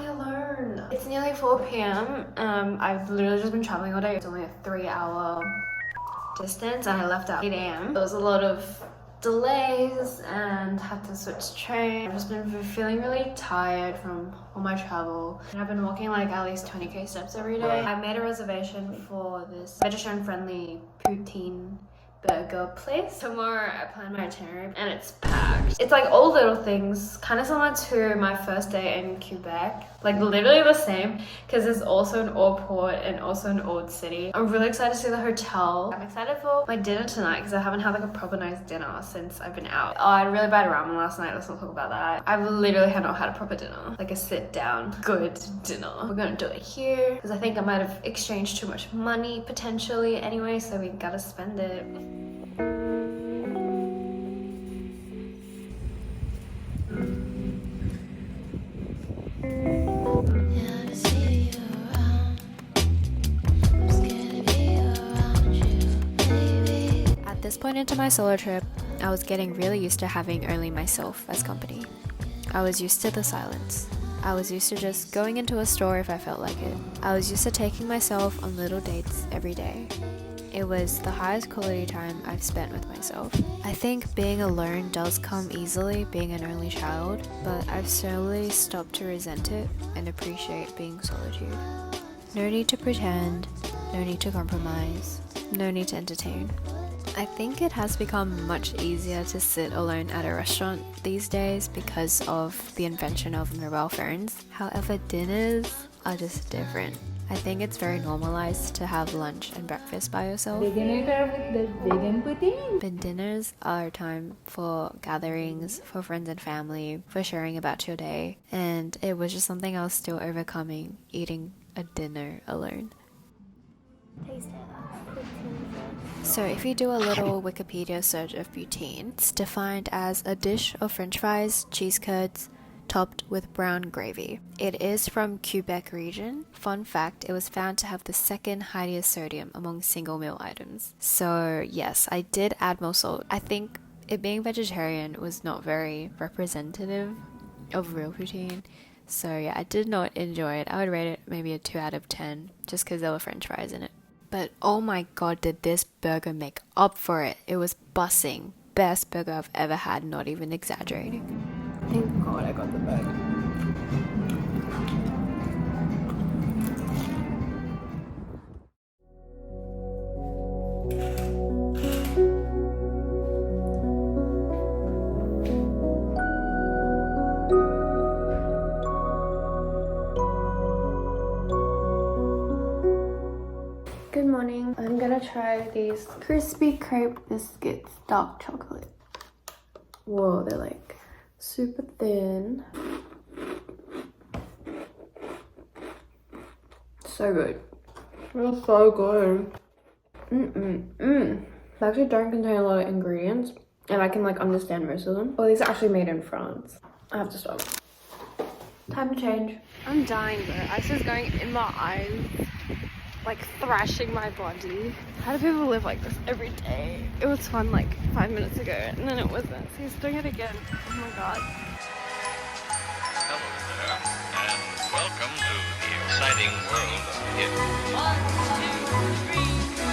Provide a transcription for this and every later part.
alone. It's nearly 4 p.m. I've literally just been traveling all day. It's only a 3-hour distance and I left at 8 a.m. There was a lot of delays and had to switch train. I've just been feeling really tired from all my travel. And I've been walking like at least 20k steps every day. I made a reservation for this vegetarian friendly poutine burger place. Tomorrow I plan my itinerary and it's packed. It's like all little things, kind of similar to my first day in Quebec. Like literally the same, because there's also an old port and also an old city. I'm really excited to see the hotel. I'm excited for my dinner tonight because I haven't had like a proper nice dinner since I've been out. Oh, I had really bad ramen last night. Let's not talk about that. I've literally had not had a proper dinner, like a sit down good dinner. We're gonna do it here because I think I might have exchanged too much money potentially anyway, so we gotta spend it. At this point into my solo trip, I was getting really used to having only myself as company. I was used to the silence. I was used to just going into a store if I felt like it. I was used to taking myself on little dates every day. It was the highest quality time I've spent with myself. I think being alone does come easily, being an only child, but I've slowly stopped to resent it and appreciate being solitude. No need to pretend, no need to compromise, no need to entertain. I think it has become much easier to sit alone at a restaurant these days because of the invention of mobile phones. However, dinners are just different. I think it's very normalized to have lunch and breakfast by yourself. But dinners are a time for gatherings, for friends and family, for sharing about your day. And it was just something I was still overcoming, eating a dinner alone. So if you do a little Wikipedia search of poutine, it's defined as a dish of french fries, cheese curds, topped with brown gravy. It is from Quebec region. Fun fact, it was found to have the second highest sodium among single meal items. So yes, I did add more salt. I think it being vegetarian was not very representative of real poutine. So yeah, I did not enjoy it. I would rate it maybe a 2 out of 10 just because there were french fries in it. But oh my god, did this burger make up for it. It was bussing. Best burger I've ever had, not even exaggerating. Thank God I got the bag. Good morning. I'm gonna try these crispy crepe biscuits, dark chocolate. Whoa, they're like super thin. So good. It's so good. They actually don't contain a lot of ingredients and I can like understand most of them. Oh, these are actually made in France. I have to stop. Time to change. I'm dying though. Ice is going in my eyes, like thrashing my body. How do people live like this every day? It was fun like 5 minutes ago and then it wasn't. So he's doing it again. Oh my god. Hello there, and welcome to the exciting world of kids. 1, 2, 3, go!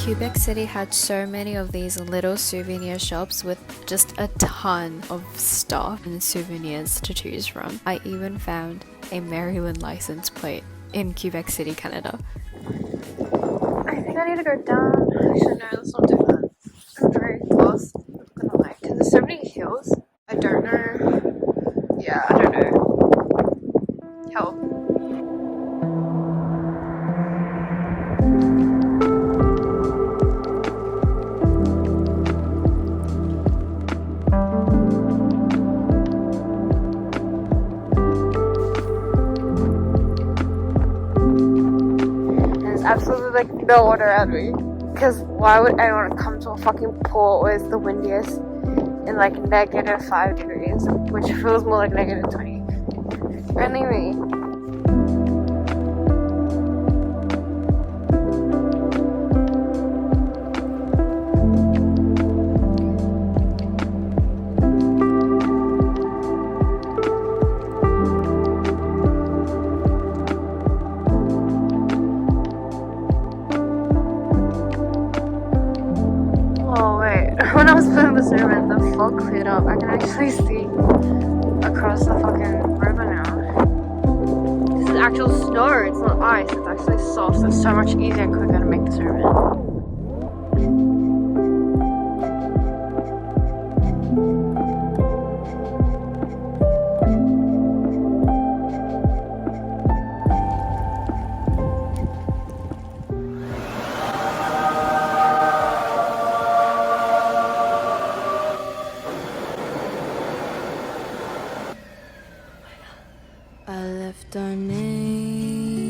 Quebec City had so many of these little souvenir shops with just a ton of stuff and souvenirs to choose from. I even found a Maryland license plate in Quebec City, Canada. I think I need to go down. Actually, no, let's not do that. I'm very lost. I'm gonna lie, because there's so many hills. I don't know. Yeah, I don't know. Help. Absolutely like no water around me, because why would anyone come to a fucking pool where it's the windiest in like -5 degrees, which feels more like -20? Only me. fog cleared up, I can actually see across the fucking river now. This is actual snow, it's not ice, it's actually soft, so it's so much easier and quicker to make this river. I left our names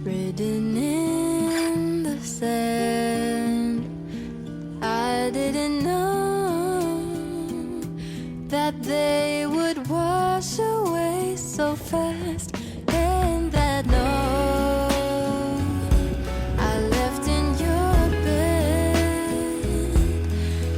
written in the sand. I didn't know that they would wash away so fast, and that no, I left in your bed.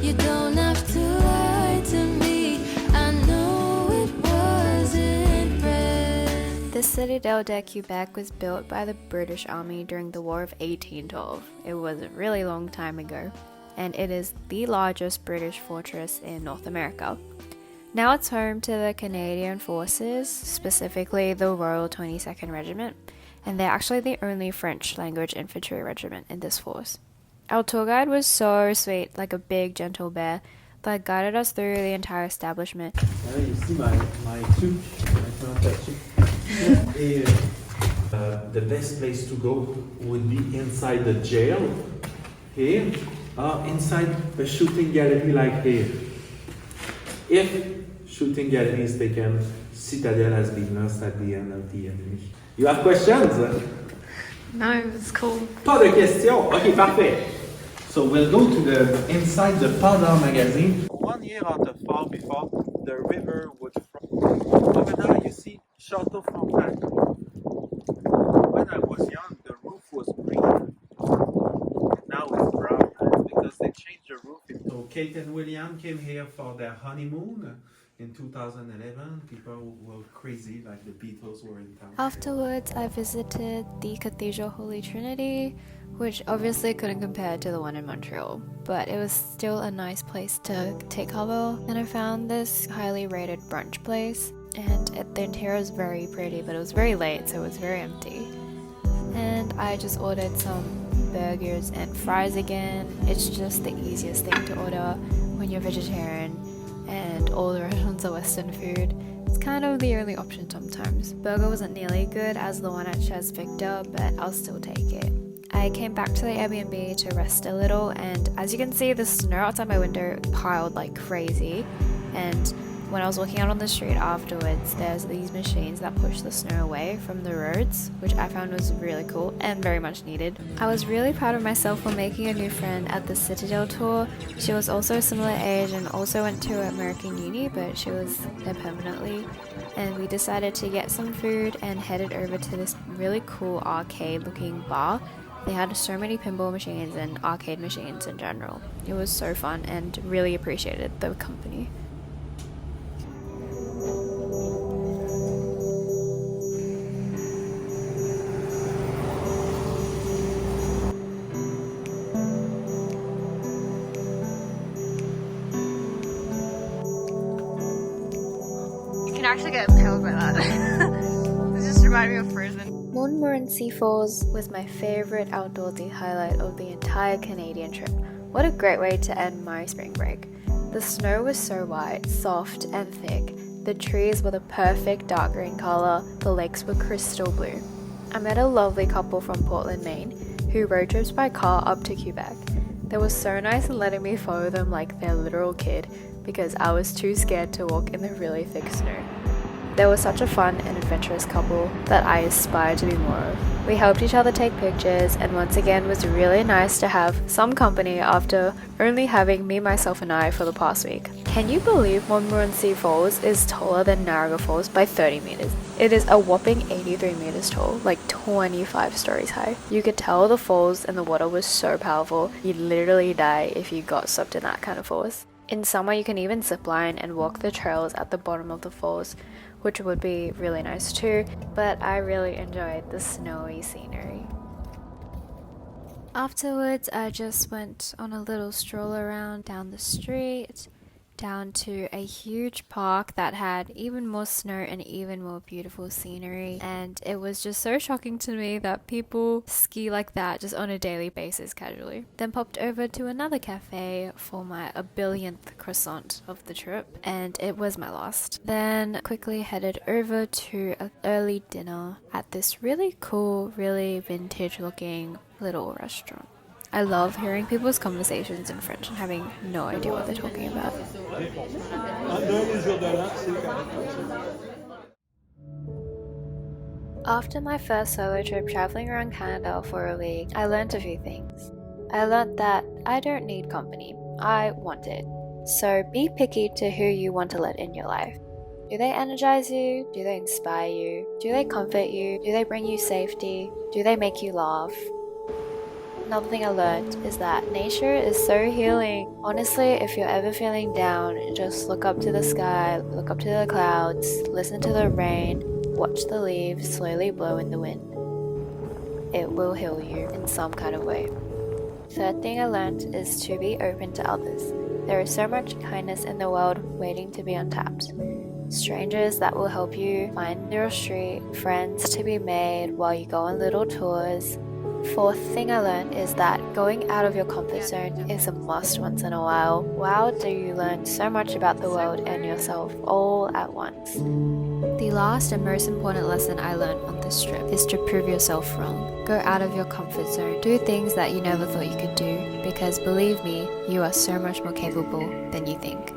You don't have to lie to me, I know it wasn't red. The Citadel de Quebec was built by the British Army during the War of 1812. It was a really long time ago, and it is the largest British fortress in North America. Now it's home to the Canadian Forces, specifically the Royal 22nd Regiment, and they're actually the only French language infantry regiment in this force. Our tour guide was so sweet, like a big gentle bear, that guided us through the entire establishment. You see my tuque, my plantain tuque. The best place to go would be inside the jail, here, or inside a shooting gallery like here. If shooting gallery is taken, Citadel has been lost at the end of the enemy. You have questions? No, it's cool. Pas de questions? Ok, parfait. So we'll go to the inside the Pendant magazine. 1 year or the fall before, the river would flow. Over there you see Chateau Frontenac. When I was young, the roof was green. Now it's brown. It's because they changed the roof. So Kate and William came here for their honeymoon in 2011. People were crazy, like the Beatles were in town. Afterwards, I visited the Cathedral Holy Trinity, which obviously couldn't compare to the one in Montreal, but it was still a nice place to take cover. And I found this highly rated brunch place, and the interior was very pretty, but it was very late, so it was very empty. And I just ordered some burgers and fries again. It's just the easiest thing to order when you're vegetarian and all the restaurants are Western food. It's kind of the only option sometimes. Burger wasn't nearly good as the one at Chez Victor, but I'll still take it. I came back to the Airbnb to rest a little, and as you can see, the snow outside my window piled like crazy. And when I was walking out on the street afterwards, there's these machines that push the snow away from the roads, which I found was really cool and very much needed. I was really proud of myself for making a new friend at the Citadel tour. She was also a similar age and also went to American uni, but she was there permanently. And we decided to get some food and headed over to this really cool arcade looking bar. They had so many pinball machines and arcade machines in general. It was so fun and really appreciated the company. You can actually get impaled by that. This just reminded me of Frozen. Montmorency Falls was my favorite outdoorsy highlight of the entire Canadian trip. What a great way to end my spring break. The snow was so white, soft and thick. The trees were the perfect dark green color. The lakes were crystal blue. I met a lovely couple from Portland, Maine, who road trips by car up to Quebec. They were so nice in letting me follow them like their literal kid because I was too scared to walk in the really thick snow. They were such a fun and adventurous couple that I aspire to be more of. We helped each other take pictures, and once again was really nice to have some company after only having me, myself and I for the past week. Can you believe Montmorency Falls is taller than Niagara Falls by 30 meters? It is a whopping 83 meters tall, like 25 stories high. You could tell the falls and the water was so powerful, you'd literally die if you got swept in that kind of force. In summer you can even zipline and walk the trails at the bottom of the falls, which would be really nice too, but I really enjoyed the snowy scenery. Afterwards, I just went on a little stroll around down the street down to a huge park that had even more snow and even more beautiful scenery, and it was just so shocking to me that people ski like that just on a daily basis casually. Then popped over to another cafe for my a billionth croissant of the trip, and it was my last. Then quickly headed over to an early dinner at this really cool, really vintage looking little restaurant. I love hearing people's conversations in French and having no idea what they're talking about. After my first solo trip traveling around Canada for a week, I learned a few things. I learned that I don't need company, I want it. So be picky to who you want to let in your life. Do they energize you? Do they inspire you? Do they comfort you? Do they bring you safety? Do they make you laugh? Another thing I learned is that nature is so healing. Honestly, if you're ever feeling down, just look up to the sky, look up to the clouds, listen to the rain, watch the leaves slowly blow in the wind. It will heal you in some kind of way. Third thing I learned is to be open to others. There is so much kindness in the world waiting to be untapped. Strangers that will help you find your street, friends to be made while you go on little tours. Fourth thing I learned is that going out of your comfort zone is a must once in a while. Wow, do you learn so much about the world and yourself all at once. The last and most important lesson I learned on this trip is to prove yourself wrong. Go out of your comfort zone. Do things that you never thought you could do, because believe me, you are so much more capable than you think.